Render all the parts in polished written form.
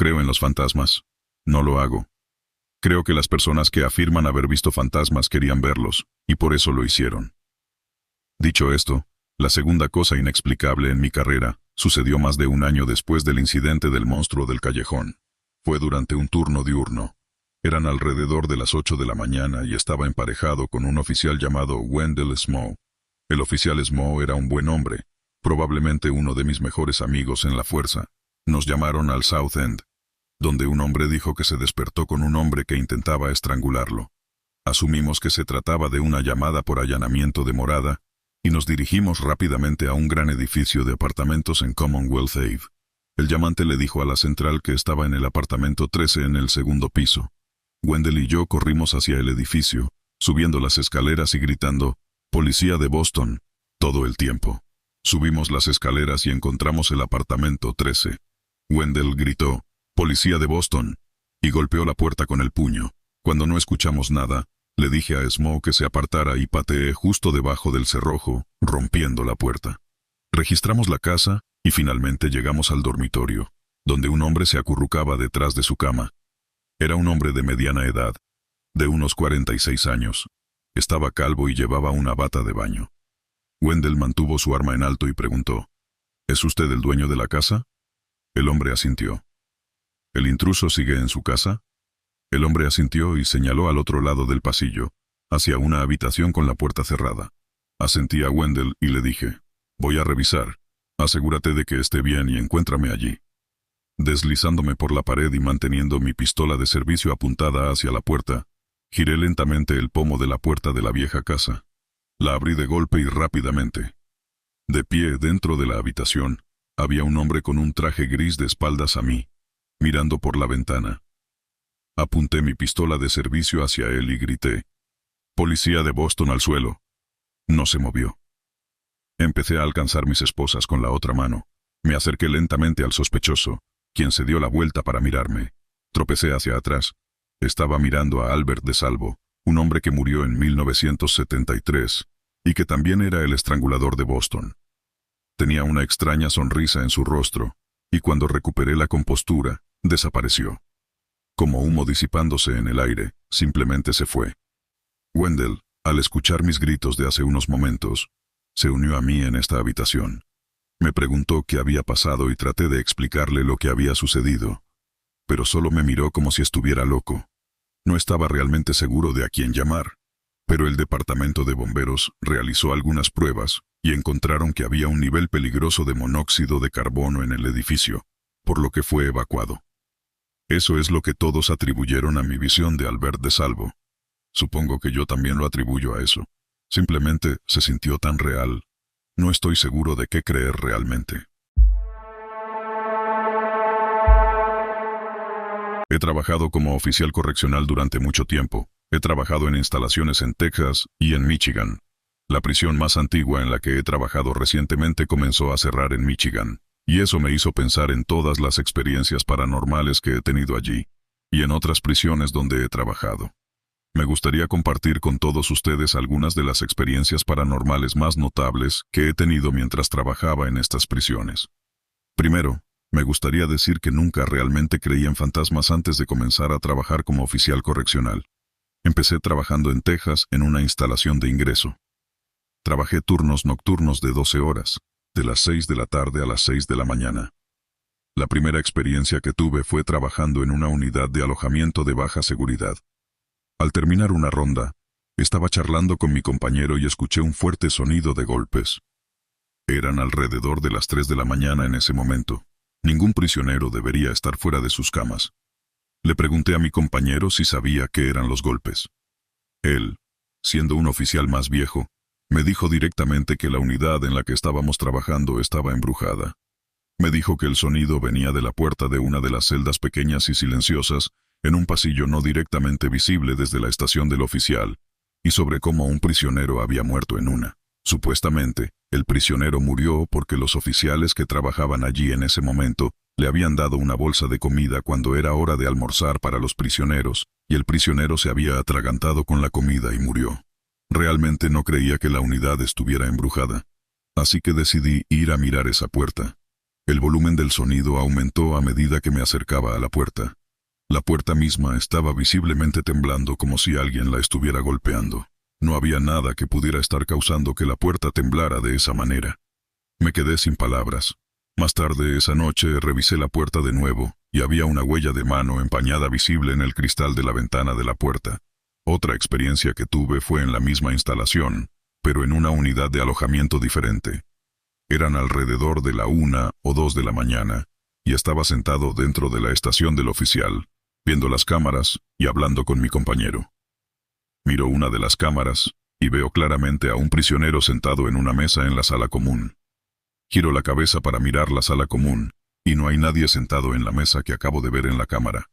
creo en los fantasmas. No lo hago. Creo que las personas que afirman haber visto fantasmas querían verlos, y por eso lo hicieron. Dicho esto, la segunda cosa inexplicable en mi carrera sucedió más de un año después del incidente del monstruo del callejón. Fue durante un turno diurno. Eran alrededor de las 8 de la mañana y estaba emparejado con un oficial llamado Wendell Smough. El oficial Smough era un buen hombre, probablemente uno de mis mejores amigos en la fuerza. Nos llamaron al South End, donde un hombre dijo que se despertó con un hombre que intentaba estrangularlo. Asumimos que se trataba de una llamada por allanamiento de morada, y nos dirigimos rápidamente a un gran edificio de apartamentos en Commonwealth Ave. El llamante le dijo a la central que estaba en el apartamento 13 en el segundo piso. Wendell y yo corrimos hacia el edificio, subiendo las escaleras y gritando, «Policía de Boston», todo el tiempo. Subimos las escaleras y encontramos el apartamento 13. Wendell gritó, «Policía de Boston», y golpeó la puerta con el puño. Cuando no escuchamos nada, le dije a Smough que se apartara y pateé justo debajo del cerrojo, rompiendo la puerta. Registramos la casa y finalmente llegamos al dormitorio, donde un hombre se acurrucaba detrás de su cama. Era un hombre de mediana edad, de unos 46 años. Estaba calvo y llevaba una bata de baño. Wendell mantuvo su arma en alto y preguntó, «¿Es usted el dueño de la casa?» El hombre asintió. «¿El intruso sigue en su casa?» El hombre asintió y señaló al otro lado del pasillo, hacia una habitación con la puerta cerrada. Asentí a Wendell y le dije, «Voy a revisar. Asegúrate de que esté bien y encuéntrame allí». Deslizándome por la pared y manteniendo mi pistola de servicio apuntada hacia la puerta, giré lentamente el pomo de la puerta de la vieja casa. La abrí de golpe y rápidamente. De pie dentro de la habitación, había un hombre con un traje gris de espaldas a mí, mirando por la ventana. Apunté mi pistola de servicio hacia él y grité, «Policía de Boston al suelo». No se movió. Empecé a alcanzar mis esposas con la otra mano. Me acerqué lentamente al sospechoso, quien se dio la vuelta para mirarme. Tropecé hacia atrás. Estaba mirando a Albert DeSalvo, un hombre que murió en 1973, y que también era el estrangulador de Boston. Tenía una extraña sonrisa en su rostro, y cuando recuperé la compostura, desapareció. Como humo disipándose en el aire, simplemente se fue. Wendell, al escuchar mis gritos de hace unos momentos, se unió a mí en esta habitación. Me preguntó qué había pasado y traté de explicarle lo que había sucedido, pero solo me miró como si estuviera loco. No estaba realmente seguro de a quién llamar, pero el departamento de bomberos realizó algunas pruebas y encontraron que había un nivel peligroso de monóxido de carbono en el edificio, por lo que fue evacuado. Eso es lo que todos atribuyeron a mi visión de Albert DeSalvo. Supongo que yo también lo atribuyo a eso. Simplemente se sintió tan real. No estoy seguro de qué creer realmente. He trabajado como oficial correccional durante mucho tiempo. He trabajado en instalaciones en Texas y en Michigan. La prisión más antigua en la que he trabajado recientemente comenzó a cerrar en Michigan, y eso me hizo pensar en todas las experiencias paranormales que he tenido allí, y en otras prisiones donde he trabajado. Me gustaría compartir con todos ustedes algunas de las experiencias paranormales más notables que he tenido mientras trabajaba en estas prisiones. Primero, me gustaría decir que nunca realmente creí en fantasmas antes de comenzar a trabajar como oficial correccional. Empecé trabajando en Texas en una instalación de ingreso. Trabajé turnos nocturnos de 12 horas, de las 6 de la tarde a las 6 de la mañana. La primera experiencia que tuve fue trabajando en una unidad de alojamiento de baja seguridad. Al terminar una ronda, estaba charlando con mi compañero y escuché un fuerte sonido de golpes. Eran alrededor de las 3 de la mañana en ese momento. Ningún prisionero debería estar fuera de sus camas. Le pregunté a mi compañero si sabía qué eran los golpes. Él, siendo un oficial más viejo, me dijo directamente que la unidad en la que estábamos trabajando estaba embrujada. Me dijo que el sonido venía de la puerta de una de las celdas pequeñas y silenciosas, en un pasillo no directamente visible desde la estación del oficial, y sobre cómo un prisionero había muerto en una. Supuestamente, el prisionero murió porque los oficiales que trabajaban allí en ese momento le habían dado una bolsa de comida cuando era hora de almorzar para los prisioneros, y el prisionero se había atragantado con la comida y murió. Realmente no creía que la unidad estuviera embrujada, así que decidí ir a mirar esa puerta. El volumen del sonido aumentó a medida que me acercaba a la puerta. La puerta misma estaba visiblemente temblando como si alguien la estuviera golpeando. No había nada que pudiera estar causando que la puerta temblara de esa manera. Me quedé sin palabras. Más tarde esa noche revisé la puerta de nuevo y había una huella de mano empañada visible en el cristal de la ventana de la puerta. Otra experiencia que tuve fue en la misma instalación, pero en una unidad de alojamiento diferente. Eran alrededor de la 1 o 2 de la mañana y estaba sentado dentro de la estación del oficial, viendo las cámaras y hablando con mi compañero. Miro una de las cámaras y veo claramente a un prisionero sentado en una mesa en la sala común. Giro la cabeza para mirar la sala común y no hay nadie sentado en la mesa que acabo de ver en la cámara.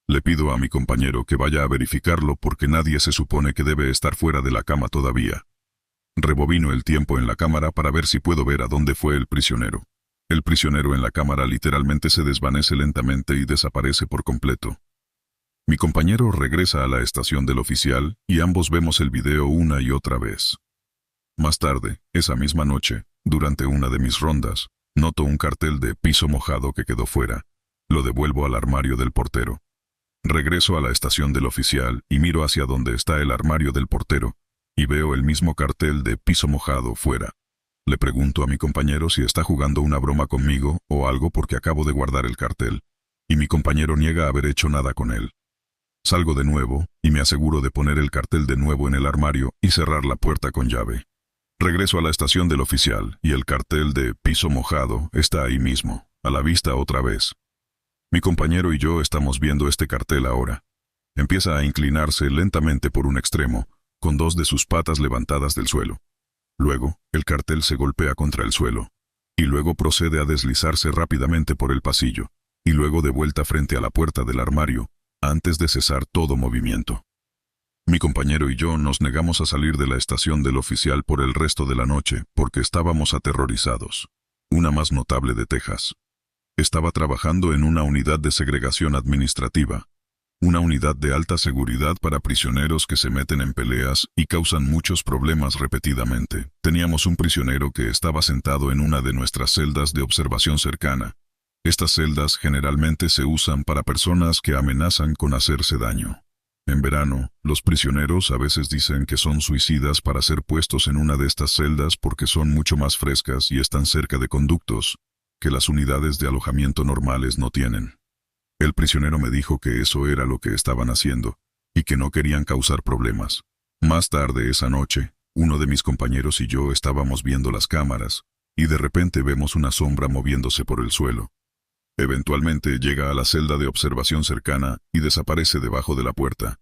Le pido a mi compañero que vaya a verificarlo porque nadie se supone que debe estar fuera de la cama todavía. Rebobino el tiempo en la cámara para ver si puedo ver a dónde fue el prisionero. El prisionero en la cámara literalmente se desvanece lentamente y desaparece por completo. Mi compañero regresa a la estación del oficial y ambos vemos el video una y otra vez. Más tarde, esa misma noche, durante una de mis rondas, noto un cartel de piso mojado que quedó fuera. Lo devuelvo al armario del portero. Regreso a la estación del oficial y miro hacia donde está el armario del portero y veo el mismo cartel de piso mojado fuera. Le pregunto a mi compañero si está jugando una broma conmigo o algo porque acabo de guardar el cartel, y mi compañero niega haber hecho nada con él. Salgo de nuevo y me aseguro de poner el cartel de nuevo en el armario y cerrar la puerta con llave. Regreso a la estación del oficial y el cartel de piso mojado está ahí mismo, a la vista otra vez. Mi compañero y yo estamos viendo este cartel ahora. Empieza a inclinarse lentamente por un extremo, con dos de sus patas levantadas del suelo. Luego, el cartel se golpea contra el suelo, y luego procede a deslizarse rápidamente por el pasillo, y luego de vuelta frente a la puerta del armario, antes de cesar todo movimiento. Mi compañero y yo nos negamos a salir de la estación del oficial por el resto de la noche porque estábamos aterrorizados. Una más notable de Texas. Estaba trabajando en una unidad de segregación administrativa, una unidad de alta seguridad para prisioneros que se meten en peleas y causan muchos problemas repetidamente. Teníamos un prisionero que estaba sentado en una de nuestras celdas de observación cercana. Estas celdas generalmente se usan para personas que amenazan con hacerse daño. En verano, los prisioneros a veces dicen que son suicidas para ser puestos en una de estas celdas porque son mucho más frescas y están cerca de conductos que las unidades de alojamiento normales no tienen. El prisionero me dijo que eso era lo que estaban haciendo y que no querían causar problemas. Más tarde esa noche, uno de mis compañeros y yo estábamos viendo las cámaras y de repente vemos una sombra moviéndose por el suelo. Eventualmente llega a la celda de observación cercana y desaparece debajo de la puerta.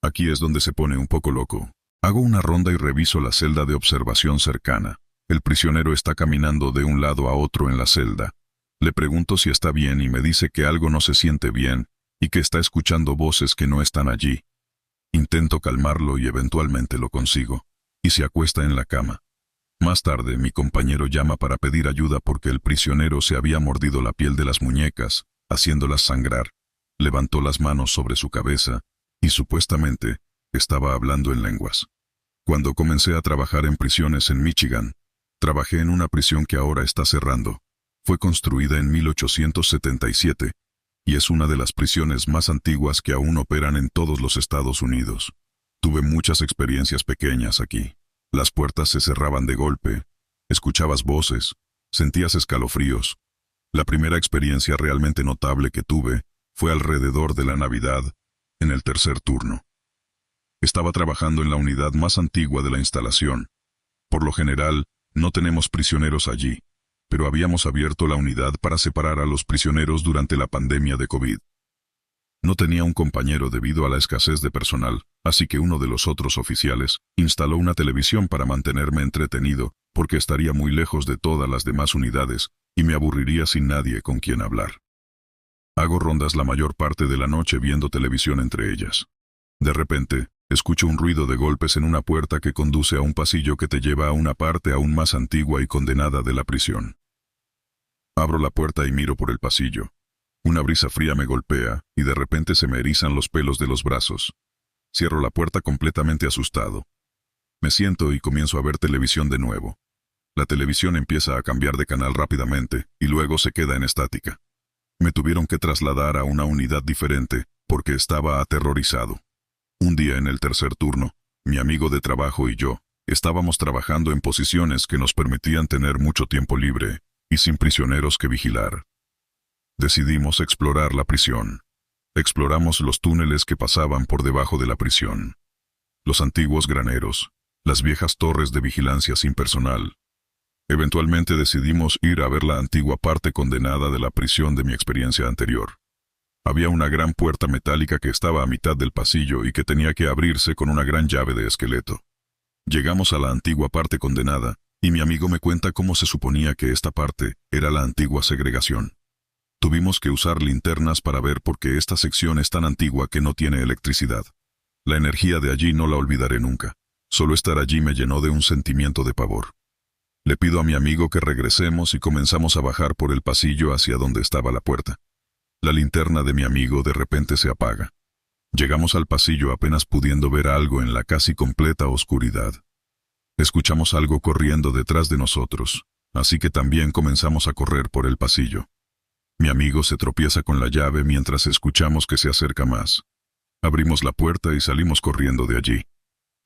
Aquí es donde se pone un poco loco. Hago una ronda y reviso la celda de observación cercana. El prisionero está caminando de un lado a otro en la celda. Le pregunto si está bien y me dice que algo no se siente bien y que está escuchando voces que no están allí. Intento calmarlo y eventualmente lo consigo, y se acuesta en la cama. Más tarde, mi compañero llama para pedir ayuda porque el prisionero se había mordido la piel de las muñecas, haciéndolas sangrar. Levantó las manos sobre su cabeza y supuestamente estaba hablando en lenguas. Cuando comencé a trabajar en prisiones en Michigan, trabajé en una prisión que ahora está cerrando. Fue construida en 1877 y es una de las prisiones más antiguas que aún operan en todos los Estados Unidos. Tuve muchas experiencias pequeñas aquí. Las puertas se cerraban de golpe, escuchabas voces, sentías escalofríos. La primera experiencia realmente notable que tuve fue alrededor de la Navidad, en el tercer turno. Estaba trabajando en la unidad más antigua de la instalación. Por lo general, no tenemos prisioneros allí, pero habíamos abierto la unidad para separar a los prisioneros durante la pandemia de COVID. No tenía un compañero debido a la escasez de personal, así que uno de los otros oficiales instaló una televisión para mantenerme entretenido, porque estaría muy lejos de todas las demás unidades y me aburriría sin nadie con quien hablar. Hago rondas la mayor parte de la noche viendo televisión entre ellas. De repente, escucho un ruido de golpes en una puerta que conduce a un pasillo que te lleva a una parte aún más antigua y condenada de la prisión. Abro la puerta y miro por el pasillo. Una brisa fría me golpea y de repente se me erizan los pelos de los brazos. Cierro la puerta completamente asustado. Me siento y comienzo a ver televisión de nuevo. La televisión empieza a cambiar de canal rápidamente y luego se queda en estática. Me tuvieron que trasladar a una unidad diferente porque estaba aterrorizado. Un día en el tercer turno, mi amigo de trabajo y yo estábamos trabajando en posiciones que nos permitían tener mucho tiempo libre y sin prisioneros que vigilar. Decidimos explorar la prisión. Exploramos los túneles que pasaban por debajo de la prisión, los antiguos graneros, las viejas torres de vigilancia sin personal. Eventualmente decidimos ir a ver la antigua parte condenada de la prisión de mi experiencia anterior. Había una gran puerta metálica que estaba a mitad del pasillo y que tenía que abrirse con una gran llave de esqueleto. Llegamos a la antigua parte condenada, y mi amigo me cuenta cómo se suponía que esta parte era la antigua segregación. Tuvimos que usar linternas para ver porque esta sección es tan antigua que no tiene electricidad. La energía de allí no la olvidaré nunca. Solo estar allí me llenó de un sentimiento de pavor. Le pido a mi amigo que regresemos y comenzamos a bajar por el pasillo hacia donde estaba la puerta. La linterna de mi amigo de repente se apaga. Llegamos al pasillo apenas pudiendo ver algo en la casi completa oscuridad. Escuchamos algo corriendo detrás de nosotros, así que también comenzamos a correr por el pasillo. Mi amigo se tropieza con la llave mientras escuchamos que se acerca más. Abrimos la puerta y salimos corriendo de allí.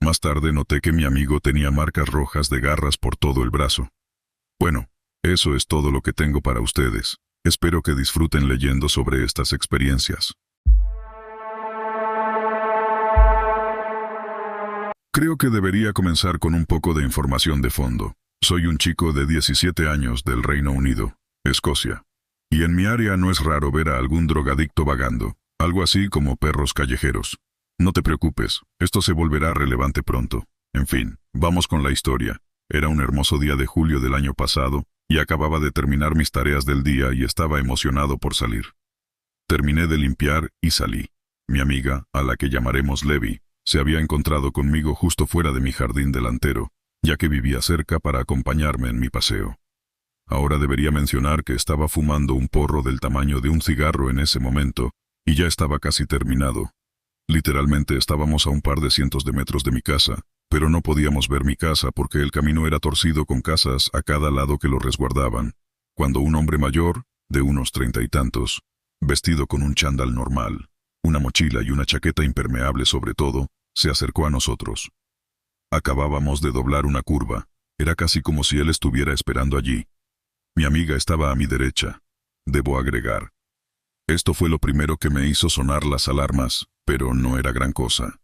Más tarde noté que mi amigo tenía marcas rojas de garras por todo el brazo. Bueno, eso es todo lo que tengo para ustedes. Espero que disfruten leyendo sobre estas experiencias. Creo que debería comenzar con un poco de información de fondo. Soy un chico de 17 años del Reino Unido, Escocia. Y en mi área no es raro ver a algún drogadicto vagando, algo así como perros callejeros. No te preocupes, esto se volverá relevante pronto. En fin, vamos con la historia. Era un hermoso día de julio del año pasado, y acababa de terminar mis tareas del día y estaba emocionado por salir. Terminé de limpiar y salí. Mi amiga, a la que llamaremos Levi, se había encontrado conmigo justo fuera de mi jardín delantero, ya que vivía cerca para acompañarme en mi paseo. Ahora debería mencionar que estaba fumando un porro del tamaño de un cigarro en ese momento, y ya estaba casi terminado. Literalmente estábamos a un par de cientos de metros de mi casa, pero no podíamos ver mi casa porque el camino era torcido con casas a cada lado que lo resguardaban, cuando un hombre mayor, de unos 30 y tantos, vestido con un chándal normal, una mochila y una chaqueta impermeable sobre todo, se acercó a nosotros. Acabábamos de doblar una curva, era casi como si él estuviera esperando allí. Mi amiga estaba a mi derecha. Debo agregar. Esto fue lo primero que me hizo sonar las alarmas, pero no era gran cosa.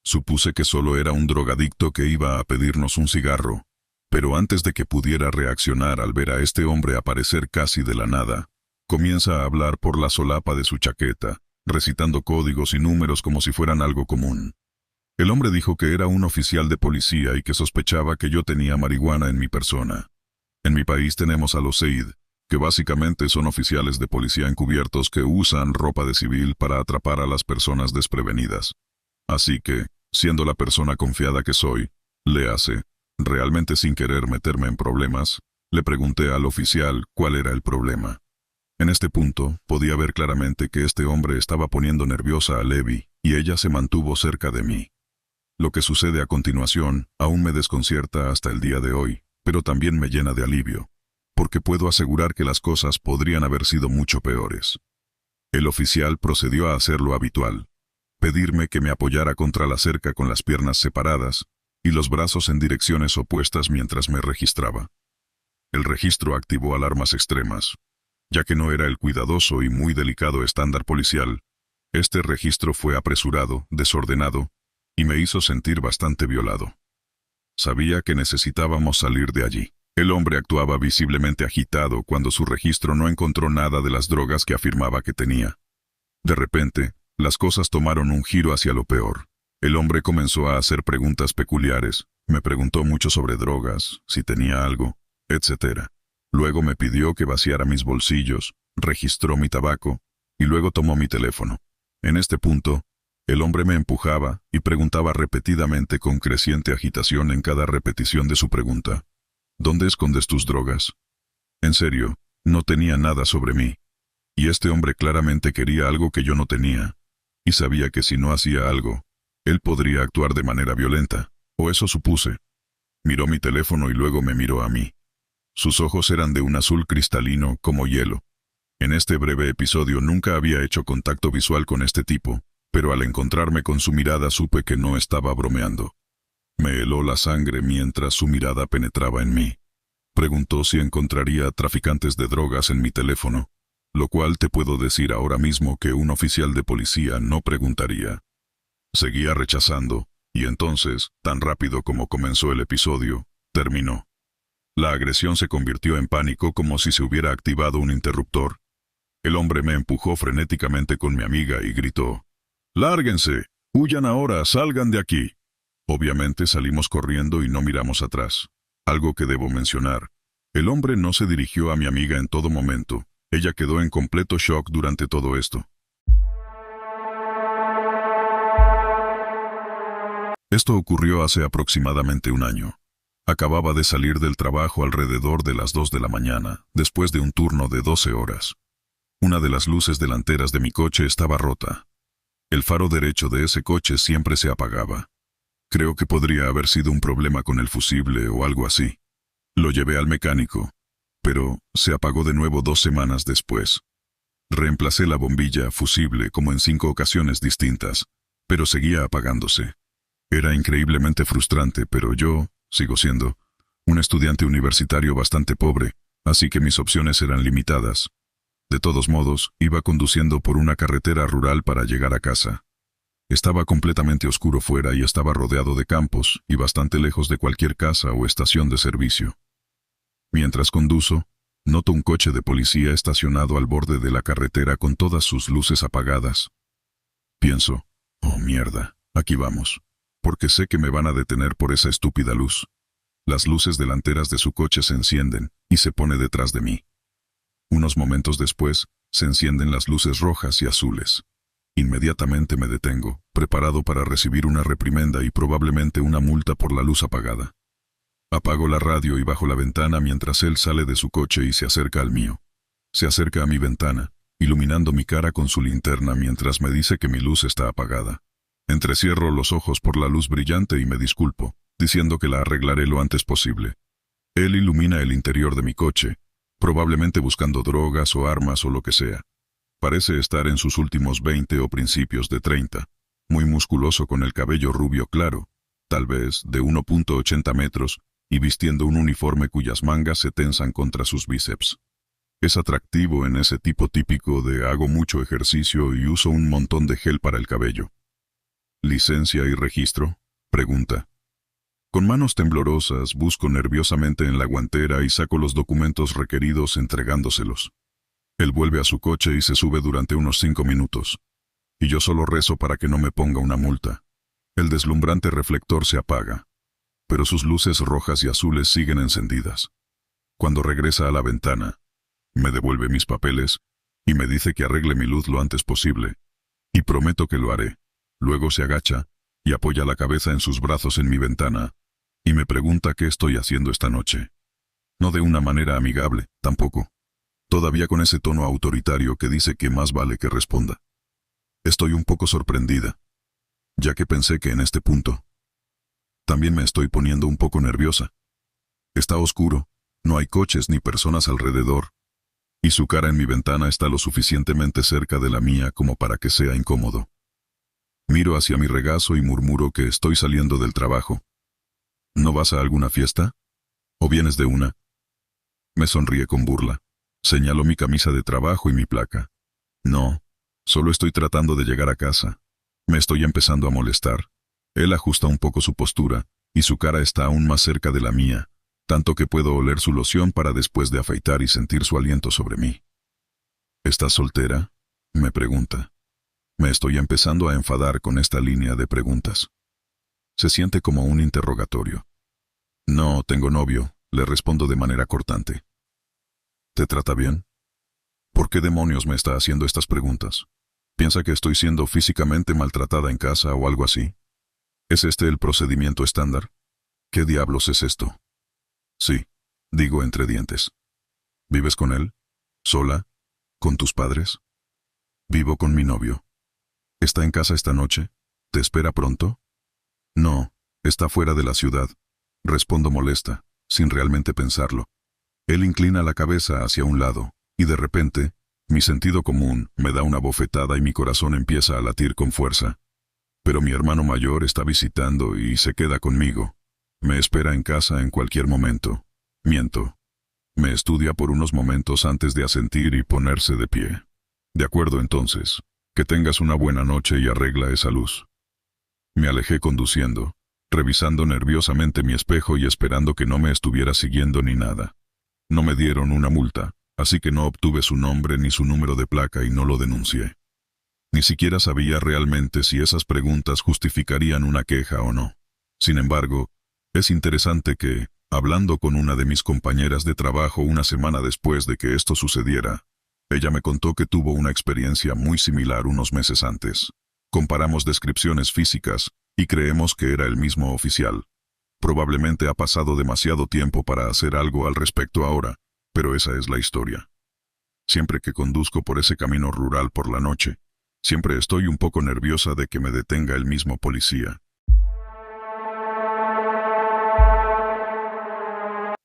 Supuse que solo era un drogadicto que iba a pedirnos un cigarro, pero antes de que pudiera reaccionar al ver a este hombre aparecer casi de la nada, comienza a hablar por la solapa de su chaqueta, recitando códigos y números como si fueran algo común. El hombre dijo que era un oficial de policía y que sospechaba que yo tenía marihuana en mi persona. En mi país tenemos a los SEID, que básicamente son oficiales de policía encubiertos que usan ropa de civil para atrapar a las personas desprevenidas. Así que, siendo la persona confiada que soy, realmente sin querer meterme en problemas, le pregunté al oficial cuál era el problema. En este punto, podía ver claramente que este hombre estaba poniendo nerviosa a Levi, y ella se mantuvo cerca de mí. Lo que sucede a continuación aún me desconcierta hasta el día de hoy, pero también me llena de alivio, porque puedo asegurar que las cosas podrían haber sido mucho peores. El oficial procedió a hacer lo habitual, pedirme que me apoyara contra la cerca con las piernas separadas y los brazos en direcciones opuestas mientras me registraba. El registro activó alarmas extremas. Ya que no era el cuidadoso y muy delicado estándar policial, este registro fue apresurado, desordenado, y me hizo sentir bastante violado. Sabía que necesitábamos salir de allí. El hombre actuaba visiblemente agitado cuando su registro no encontró nada de las drogas que afirmaba que tenía. De repente, las cosas tomaron un giro hacia lo peor. El hombre comenzó a hacer preguntas peculiares, me preguntó mucho sobre drogas, si tenía algo, etc. Luego me pidió que vaciara mis bolsillos, registró mi tabaco, y luego tomó mi teléfono. En este punto, el hombre me empujaba y preguntaba repetidamente con creciente agitación en cada repetición de su pregunta. ¿Dónde escondes tus drogas? En serio, no tenía nada sobre mí. Y este hombre claramente quería algo que yo no tenía. Y sabía que si no hacía algo, él podría actuar de manera violenta, o eso supuse. Miró mi teléfono y luego me miró a mí. Sus ojos eran de un azul cristalino como hielo. En este breve episodio nunca había hecho contacto visual con este tipo, pero al encontrarme con su mirada supe que no estaba bromeando. Me heló la sangre mientras su mirada penetraba en mí. Preguntó si encontraría traficantes de drogas en mi teléfono, lo cual te puedo decir ahora mismo que un oficial de policía no preguntaría. Seguía rechazando, y entonces, tan rápido como comenzó el episodio, terminó. La agresión se convirtió en pánico como si se hubiera activado un interruptor. El hombre me empujó frenéticamente con mi amiga y gritó: «¡Lárguense! ¡Huyan ahora! ¡Salgan de aquí!». Obviamente salimos corriendo y no miramos atrás. Algo que debo mencionar: el hombre no se dirigió a mi amiga en todo momento. Ella quedó en completo shock durante todo esto. Esto ocurrió hace aproximadamente un año. Acababa de salir del trabajo alrededor de las 2 de la mañana, después de un turno de 12 horas. Una de las luces delanteras de mi coche estaba rota. El faro derecho de ese coche siempre se apagaba. Creo que podría haber sido un problema con el fusible o algo así. Lo llevé al mecánico, pero se apagó de nuevo 2 semanas después. Reemplacé la bombilla fusible como en 5 ocasiones distintas, pero seguía apagándose. Era increíblemente frustrante, pero yo sigo siendo un estudiante universitario bastante pobre, así que mis opciones eran limitadas. De todos modos, iba conduciendo por una carretera rural para llegar a casa. Estaba completamente oscuro fuera y estaba rodeado de campos y bastante lejos de cualquier casa o estación de servicio. Mientras conduzo, noto un coche de policía estacionado al borde de la carretera con todas sus luces apagadas. Pienso: «Oh mierda, aquí vamos», porque sé que me van a detener por esa estúpida luz. Las luces delanteras de su coche se encienden y se pone detrás de mí. Unos momentos después, se encienden las luces rojas y azules. Inmediatamente me detengo, preparado para recibir una reprimenda y probablemente una multa por la luz apagada. Apago la radio y bajo la ventana mientras él sale de su coche y se acerca al mío. Se acerca a mi ventana, iluminando mi cara con su linterna mientras me dice que mi luz está apagada. Entrecierro los ojos por la luz brillante y me disculpo, diciendo que la arreglaré lo antes posible. Él ilumina el interior de mi coche, probablemente buscando drogas o armas o lo que sea. Parece estar en sus últimos 20 o principios de 30, muy musculoso con el cabello rubio claro, tal vez de 1.80 metros, y vistiendo un uniforme cuyas mangas se tensan contra sus bíceps. Es atractivo en ese tipo típico de hago mucho ejercicio y uso un montón de gel para el cabello. ¿Licencia y registro?, pregunta. Con manos temblorosas busco nerviosamente en la guantera y saco los documentos requeridos entregándoselos. Él vuelve a su coche y se sube durante unos 5 minutos. Y yo solo rezo para que no me ponga una multa. El deslumbrante reflector se apaga, pero sus luces rojas y azules siguen encendidas. Cuando regresa a la ventana, me devuelve mis papeles y me dice que arregle mi luz lo antes posible, y prometo que lo haré. Luego se agacha y apoya la cabeza en sus brazos en mi ventana, y me pregunta qué estoy haciendo esta noche. No de una manera amigable, tampoco. Todavía con ese tono autoritario que dice que más vale que responda. Estoy un poco sorprendida, ya que pensé que en este punto. También me estoy poniendo un poco nerviosa. Está oscuro, no hay coches ni personas alrededor, y su cara en mi ventana está lo suficientemente cerca de la mía como para que sea incómodo. Miro hacia mi regazo y murmuro que estoy saliendo del trabajo. ¿No vas a alguna fiesta? ¿O vienes de una? Me sonríe con burla. Señalo mi camisa de trabajo y mi placa. No, solo estoy tratando de llegar a casa. Me estoy empezando a molestar. Él ajusta un poco su postura, y su cara está aún más cerca de la mía, tanto que puedo oler su loción para después de afeitar y sentir su aliento sobre mí. ¿Estás soltera?, me pregunta. Me estoy empezando a enfadar con esta línea de preguntas. Se siente como un interrogatorio. No tengo novio, le respondo de manera cortante. ¿Te trata bien? ¿Por qué demonios me está haciendo estas preguntas? ¿Piensa que estoy siendo físicamente maltratada en casa o algo así? ¿Es este el procedimiento estándar? ¿Qué diablos es esto? Sí, digo entre dientes. ¿Vives con él? ¿Sola? ¿Con tus padres? Vivo con mi novio. ¿Está en casa esta noche? ¿Te espera pronto? No, está fuera de la ciudad. Respondo molesta, sin realmente pensarlo. Él inclina la cabeza hacia un lado, y de repente, mi sentido común me da una bofetada y mi corazón empieza a latir con fuerza. Pero mi hermano mayor está visitando y se queda conmigo. Me espera en casa en cualquier momento. Miento. Me estudia por unos momentos antes de asentir y ponerse de pie. De acuerdo entonces. Que tengas una buena noche y arregla esa luz. Me alejé conduciendo, revisando nerviosamente mi espejo y esperando que no me estuviera siguiendo ni nada. No me dieron una multa, así que no obtuve su nombre ni su número de placa y no lo denuncié. Ni siquiera sabía realmente si esas preguntas justificarían una queja o no. Sin embargo, es interesante que, hablando con una de mis compañeras de trabajo una semana después de que esto sucediera, ella me contó que tuvo una experiencia muy similar unos meses antes. Comparamos descripciones físicas y creemos que era el mismo oficial. Probablemente ha pasado demasiado tiempo para hacer algo al respecto ahora, pero esa es la historia. Siempre que conduzco por ese camino rural por la noche, siempre estoy un poco nerviosa de que me detenga el mismo policía.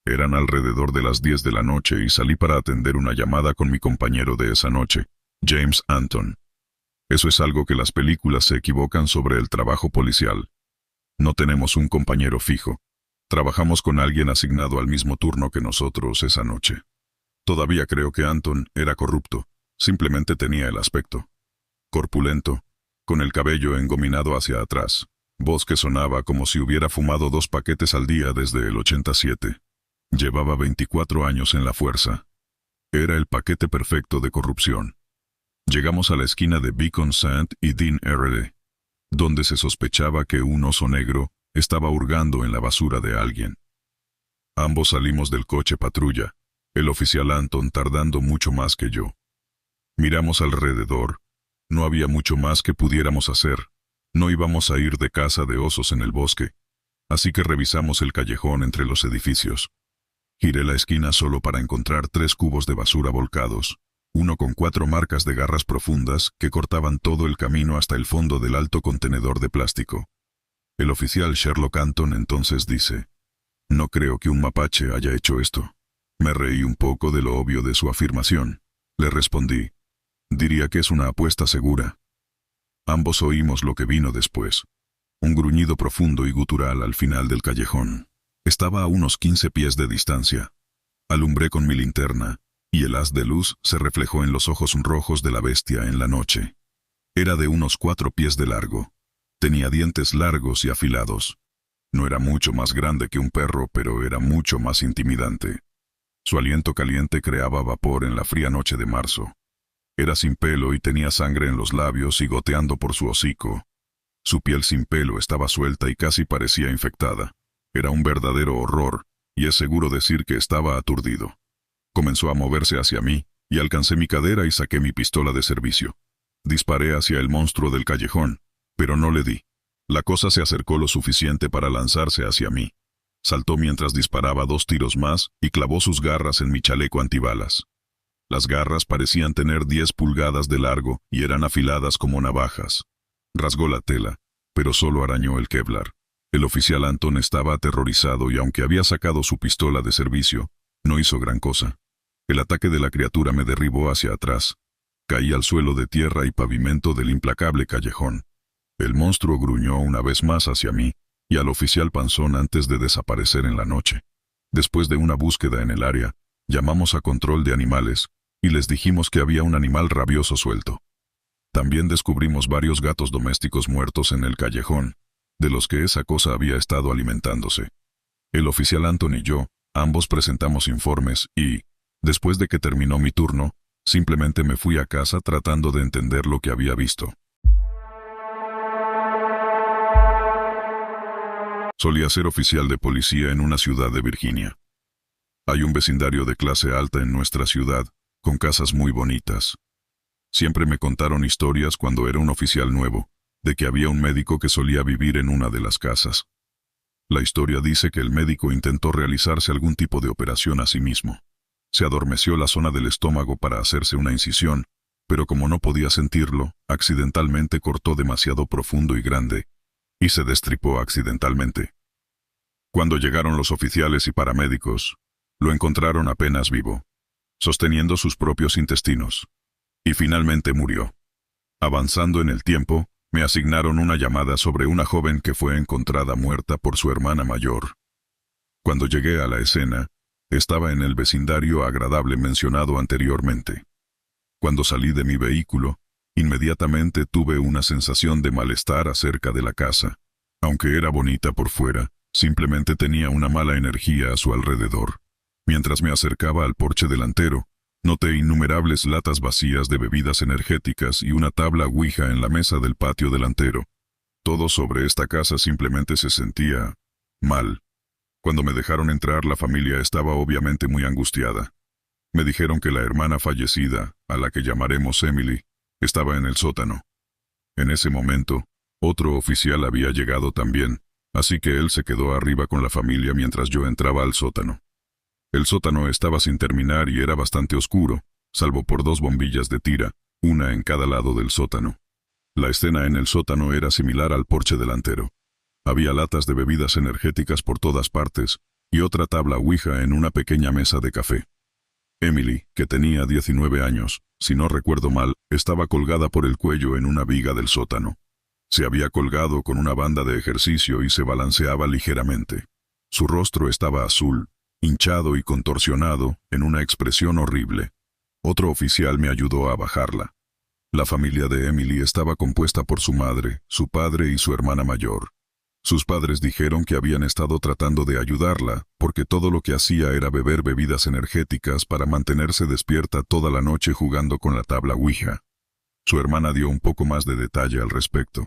Eran alrededor de las 10 de la noche y salí para atender una llamada con mi compañero de esa noche, James Anton. Eso es algo que las películas se equivocan sobre el trabajo policial. No tenemos un compañero fijo. Trabajamos con alguien asignado al mismo turno que nosotros esa noche. Todavía creo que Anton era corrupto, simplemente tenía el aspecto. Corpulento, con el cabello engominado hacia atrás, voz que sonaba como si hubiera fumado 2 paquetes al día desde el 87. Llevaba 24 años en la fuerza. Era el paquete perfecto de corrupción. Llegamos a la esquina de Beacon St. y Dean R.D., donde se sospechaba que un oso negro estaba hurgando en la basura de alguien. Ambos salimos del coche patrulla, el oficial Anton tardando mucho más que yo. Miramos alrededor. No había mucho más que pudiéramos hacer. No íbamos a ir de caza de osos en el bosque, así que revisamos el callejón entre los edificios. Giré la esquina solo para encontrar 3 cubos de basura volcados, uno con 4 marcas de garras profundas que cortaban todo el camino hasta el fondo del alto contenedor de plástico. El oficial Sherlock Anton entonces dice: «No creo que un mapache haya hecho esto». Me reí un poco de lo obvio de su afirmación. Le respondí: «Diría que es una apuesta segura». Ambos oímos lo que vino después. Un gruñido profundo y gutural al final del callejón. Estaba a unos 15 pies de distancia. Alumbré con mi linterna, y el haz de luz se reflejó en los ojos rojos de la bestia en la noche. Era de unos 4 pies de largo. Tenía dientes largos y afilados. No era mucho más grande que un perro, pero era mucho más intimidante. Su aliento caliente creaba vapor en la fría noche de marzo. Era sin pelo y tenía sangre en los labios y goteando por su hocico. Su piel sin pelo estaba suelta y casi parecía infectada. Era un verdadero horror, y es seguro decir que estaba aturdido. Comenzó a moverse hacia mí, y alcancé mi cadera y saqué mi pistola de servicio. Disparé hacia el monstruo del callejón, pero no le di. La cosa se acercó lo suficiente para lanzarse hacia mí. Saltó mientras disparaba 2 tiros más y clavó sus garras en mi chaleco antibalas. Las garras parecían tener 10 pulgadas de largo y eran afiladas como navajas. Rasgó la tela, pero solo arañó el Kevlar. El oficial Anton estaba aterrorizado y aunque había sacado su pistola de servicio, no hizo gran cosa. El ataque de la criatura me derribó hacia atrás. Caí al suelo de tierra y pavimento del implacable callejón. El monstruo gruñó una vez más hacia mí y al oficial Panzón antes de desaparecer en la noche. Después de una búsqueda en el área, llamamos a control de animales y les dijimos que había un animal rabioso suelto. También descubrimos varios gatos domésticos muertos en el callejón, de los que esa cosa había estado alimentándose. El oficial Anton y yo, ambos presentamos informes y, después de que terminó mi turno, simplemente me fui a casa tratando de entender lo que había visto. Solía ser oficial de policía en una ciudad de Virginia. Hay un vecindario de clase alta en nuestra ciudad, con casas muy bonitas. Siempre me contaron historias cuando era un oficial nuevo, de que había un médico que solía vivir en una de las casas. La historia dice que el médico intentó realizarse algún tipo de operación a sí mismo. Se adormeció la zona del estómago para hacerse una incisión, pero como no podía sentirlo, accidentalmente cortó demasiado profundo y grande, y se destripó accidentalmente. Cuando llegaron los oficiales y paramédicos, Lo encontraron apenas vivo, sosteniendo sus propios intestinos. Y finalmente murió. Avanzando en el tiempo, me asignaron una llamada sobre una joven que fue encontrada muerta por su hermana mayor. Cuando llegué a la escena, estaba en el vecindario agradable mencionado anteriormente. Cuando salí de mi vehículo, inmediatamente tuve una sensación de malestar acerca de la casa. Aunque era bonita por fuera, simplemente tenía una mala energía a su alrededor. Mientras me acercaba al porche delantero, noté innumerables latas vacías de bebidas energéticas y una tabla ouija en la mesa del patio delantero. Todo sobre esta casa simplemente se sentía mal. Cuando me dejaron entrar, la familia estaba obviamente muy angustiada. Me dijeron que la hermana fallecida, a la que llamaremos Emily, estaba en el sótano. En ese momento, otro oficial había llegado también, así que él se quedó arriba con la familia mientras yo entraba al sótano. El sótano estaba sin terminar y era bastante oscuro, salvo por 2 bombillas de tira, una en cada lado del sótano. La escena en el sótano era similar al porche delantero. Había latas de bebidas energéticas por todas partes, y otra tabla ouija en una pequeña mesa de café. Emily, que tenía 19 años, si no recuerdo mal, estaba colgada por el cuello en una viga del sótano. Se había colgado con una banda de ejercicio y se balanceaba ligeramente. Su rostro estaba azul, hinchado y contorsionado, en una expresión horrible. Otro oficial me ayudó a bajarla. La familia de Emily estaba compuesta por su madre, su padre y su hermana mayor. Sus padres dijeron que habían estado tratando de ayudarla, porque todo lo que hacía era beber bebidas energéticas para mantenerse despierta toda la noche jugando con la tabla ouija. Su hermana dio un poco más de detalle al respecto.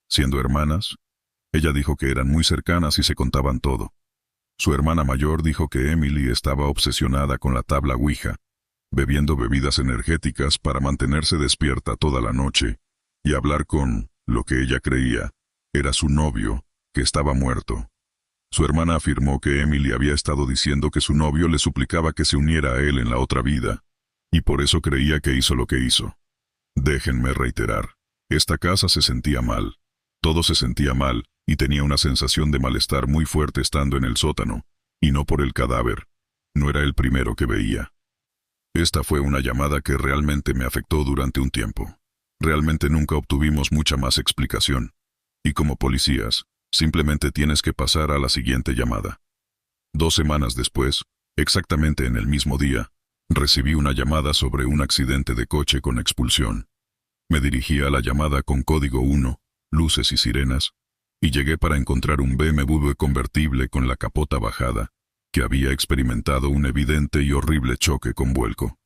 Siendo hermanas, ella dijo que eran muy cercanas y se contaban todo. Su hermana mayor dijo que Emily estaba obsesionada con la tabla ouija, bebiendo bebidas energéticas para mantenerse despierta toda la noche y hablar con lo que ella creía era su novio, que estaba muerto. Su hermana afirmó que Emily había estado diciendo que su novio le suplicaba que se uniera a él en la otra vida, y por eso creía que hizo lo que hizo. Déjenme reiterar, esta casa se sentía mal. Todo se sentía mal, y tenía una sensación de malestar muy fuerte estando en el sótano, y no por el cadáver. No era el primero que veía. Esta fue una llamada que realmente me afectó durante un tiempo. Realmente nunca obtuvimos mucha más explicación. Y como policías, simplemente tienes que pasar a la siguiente llamada. 2 semanas después, exactamente en el mismo día, recibí una llamada sobre un accidente de coche con expulsión. Me dirigí a la llamada con código 1, luces y sirenas, y llegué para encontrar un BMW convertible con la capota bajada, que había experimentado un evidente y horrible choque con vuelco.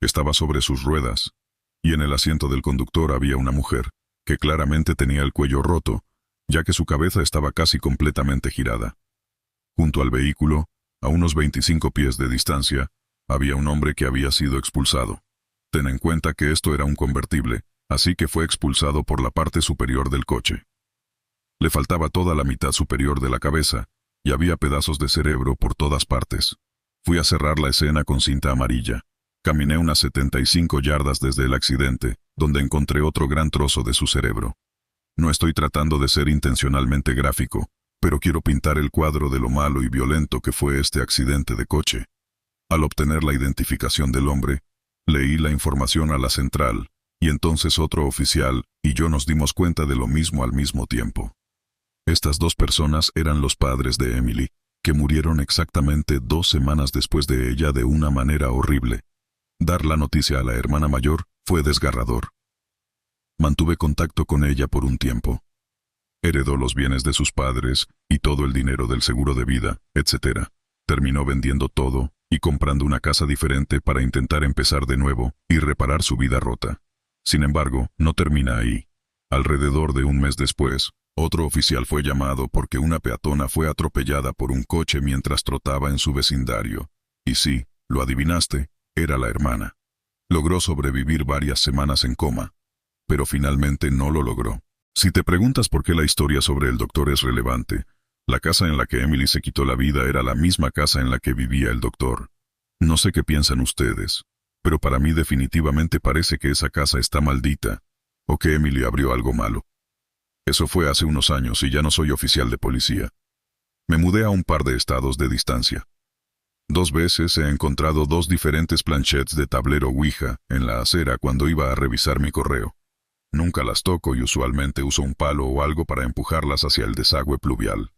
Estaba sobre sus ruedas, y en el asiento del conductor había una mujer, que claramente tenía el cuello roto, ya que su cabeza estaba casi completamente girada. Junto al vehículo, a unos 25 pies de distancia, había un hombre que había sido expulsado. Ten en cuenta que esto era un convertible, así que fue expulsado por la parte superior del coche. Le faltaba toda la mitad superior de la cabeza, y había pedazos de cerebro por todas partes. Fui a cerrar la escena con cinta amarilla. Caminé unas 75 yardas desde el accidente, donde encontré otro gran trozo de su cerebro. No estoy tratando de ser intencionalmente gráfico, pero quiero pintar el cuadro de lo malo y violento que fue este accidente de coche. Al obtener la identificación del hombre, leí la información a la central, y entonces otro oficial y yo nos dimos cuenta de lo mismo al mismo tiempo. Estas 2 personas eran los padres de Emily, que murieron exactamente 2 semanas después de ella de una manera horrible. Dar la noticia a la hermana mayor fue desgarrador. Mantuve contacto con ella por un tiempo. Heredó los bienes de sus padres y todo el dinero del seguro de vida, etc. Terminó vendiendo todo y comprando una casa diferente para intentar empezar de nuevo y reparar su vida rota. Sin embargo, no termina ahí. Alrededor de un mes después, otro oficial fue llamado porque una peatona fue atropellada por un coche mientras trotaba en su vecindario. Y sí, lo adivinaste, era la hermana. Logró sobrevivir varias semanas en coma, pero finalmente no lo logró. Si te preguntas por qué la historia sobre el doctor es relevante, la casa en la que Emily se quitó la vida era la misma casa en la que vivía el doctor. No sé qué piensan ustedes, pero para mí definitivamente parece que esa casa está maldita, o que Emily abrió algo malo. Eso fue hace unos años y ya no soy oficial de policía. Me mudé a un par de estados de distancia. 2 veces he encontrado 2 diferentes planchettes de tablero Ouija en la acera cuando iba a revisar mi correo. Nunca las toco y usualmente uso un palo o algo para empujarlas hacia el desagüe pluvial.